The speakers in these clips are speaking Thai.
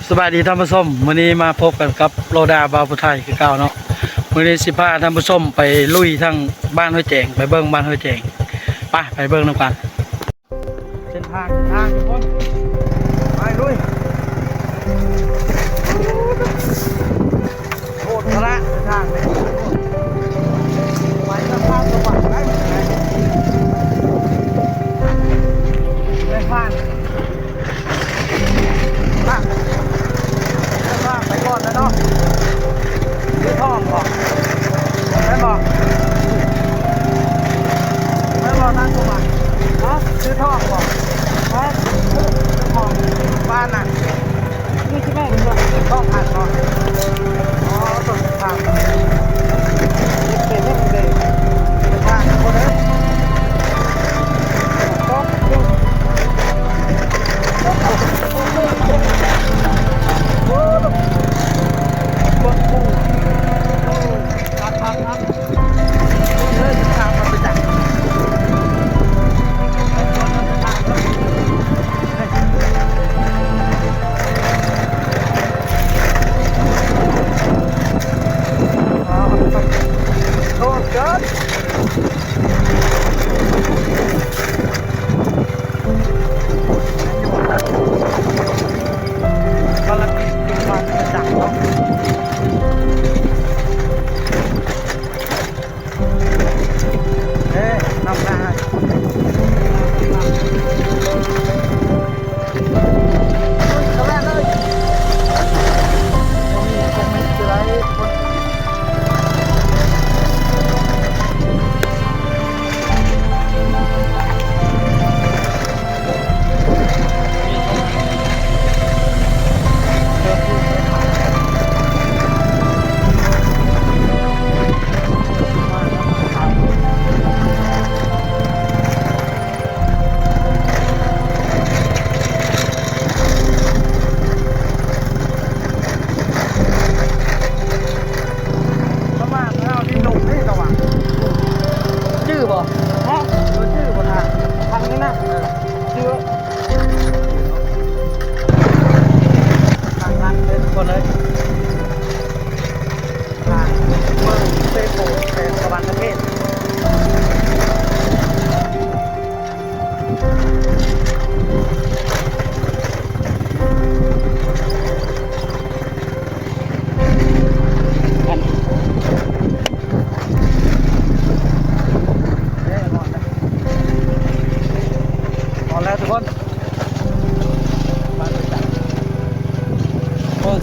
สบายดีท่านผู้ชมวันนี้มาพบกันกับโรดาบาวพุไทยคือเก่าเนาะวันนี้สิพาท่านผู้ชมไปลุยทั้งบ้านห้วยแจงไปเบิ้งบ้านห้วยแจงไปเบิ้งน้ำกันเส้นทางทุกคนไปลุยโคตรละเส้นทางเลยไปทางภาคสวรรค์ได้ไหมได้ผ่านไปก่อนแล้วเนาะซื้อทองก่อนได้บอกนั่งตัวมาซื้อทองก่อนซื้อทองบ้านน่ะนี่ใช่ไหมต้องผ่านก่อนต้องผ่านเป็นเรื่องเด็กเป็นทางคนนั้นต้อง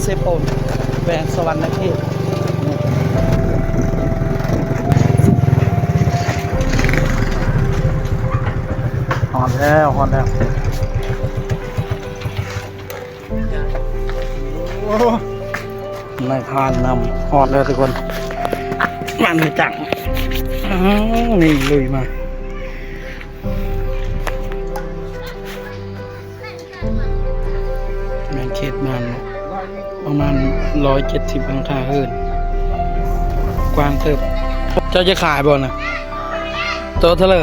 เซโปนแบงสวรรค์เขตหอนแล้วนายพานนำหอนแล้วทุกคนมันไม่จังนี่ลุยมาแบงเขตมันประมาณ170หลังคาเฮิรนกว้างเติบเจ้าจะขายบ่นะตัวเท่าไหร่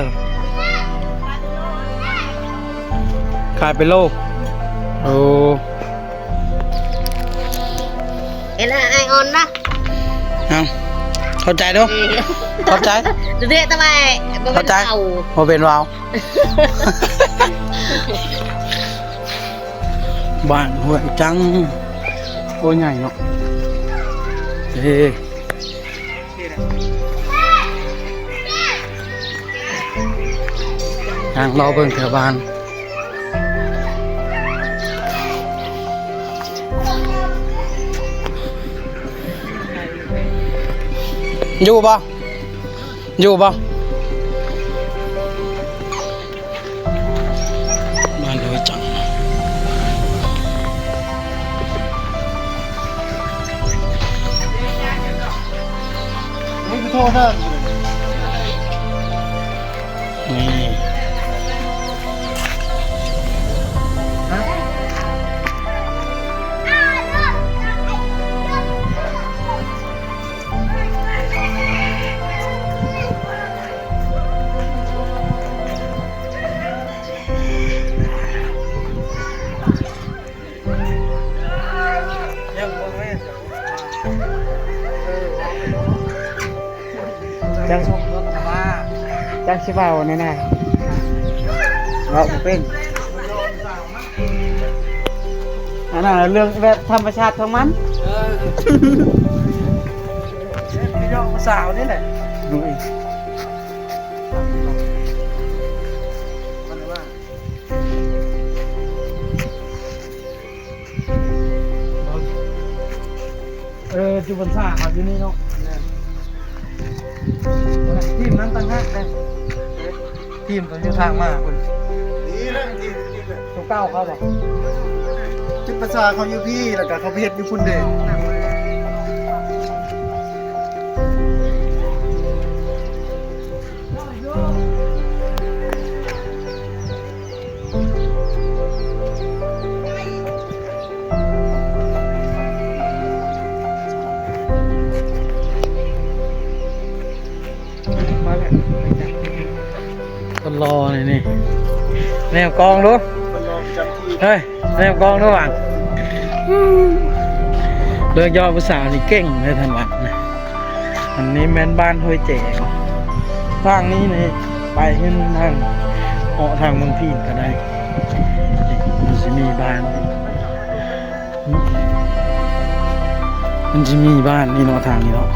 ขายเป็นโลโอ้เอ็นไอออนนะเข้าใจด้วยเข้าใจดูดิทำไมเข้าใจพอเป็นวาวบ้านห้วยจังโอ้ใหญ่เนาะทางเราเบิ่งแถวบ้านอยู่ป่ะบ้านห้วยจังโทษนะนี่ จังรถแต่ว่าจังสิเบาแน่ๆเราเป็นอันนั้นเรื่องแบบธรรมชาติของมันพี่น้องสาวนี่แหละดูอีกอยู่บนซ่าเขาอยู่นี่เนาะทีมนั้นตั้งห้าเลยทีมตัวอยู่ทางมาคุณนี่เลยทีมเลยตัวเก้าเขาบอกจุดประสาเขาอยู่พี่แล้วก็เขาเพชรอยู่คุณเด็กคนรอนี่แนวกองดูเฮ้ยแนวกองดูหวังเลือกยอดภาษานี่เก่งเลยท่านวัดนะอันนี้แม่นบ้านห้วยเจ๋งทางนี้นี่ไปขึ้นทางเหาะทางเมืองพีนก็ได้มันจะมีบ้านมันจะมีบ้านนี่เนาะทางนี้เนาะ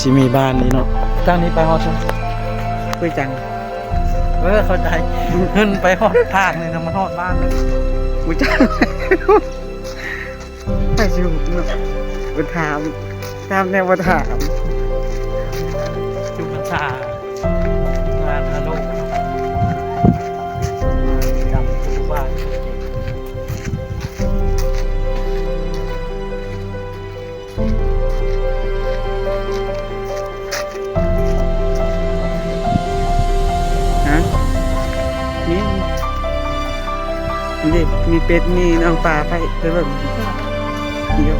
จะมีบ้านนี่เนาะทางนี้ไปฮอดช่คุยจังเข้าใจขึ้นไปฮอดทางเลยนะมันฮอดบ้านเลยคุยจังไปชิวเนาะมาถามแนวมาถามจุบัญชางานฮัลโหลจำทุกบ้านมีเป็ดมีน้องปลาไปแบบเดียว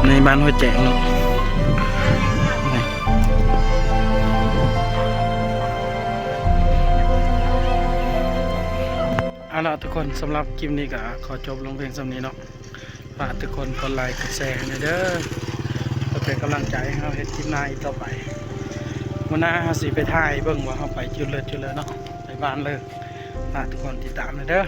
ในบ้านหัวแจงเนาะเอาล่ะทุกคนสำหรับคลิปนี้ก็ขอจบลงเพียงสำนี้เนาะฝากทุกคนกดไลค์กดแชร์หน่อยเด้อเป็นกำลังใจให้เราเฮ็ดคลิปหน้าอีกต่อไปวันหน้าเราสิไปถ่ายเบิ่งว่าเราไปจุดเลิศเนาะไปบ้านเลยฝากทุกคนติดตามหน่อยเด้อ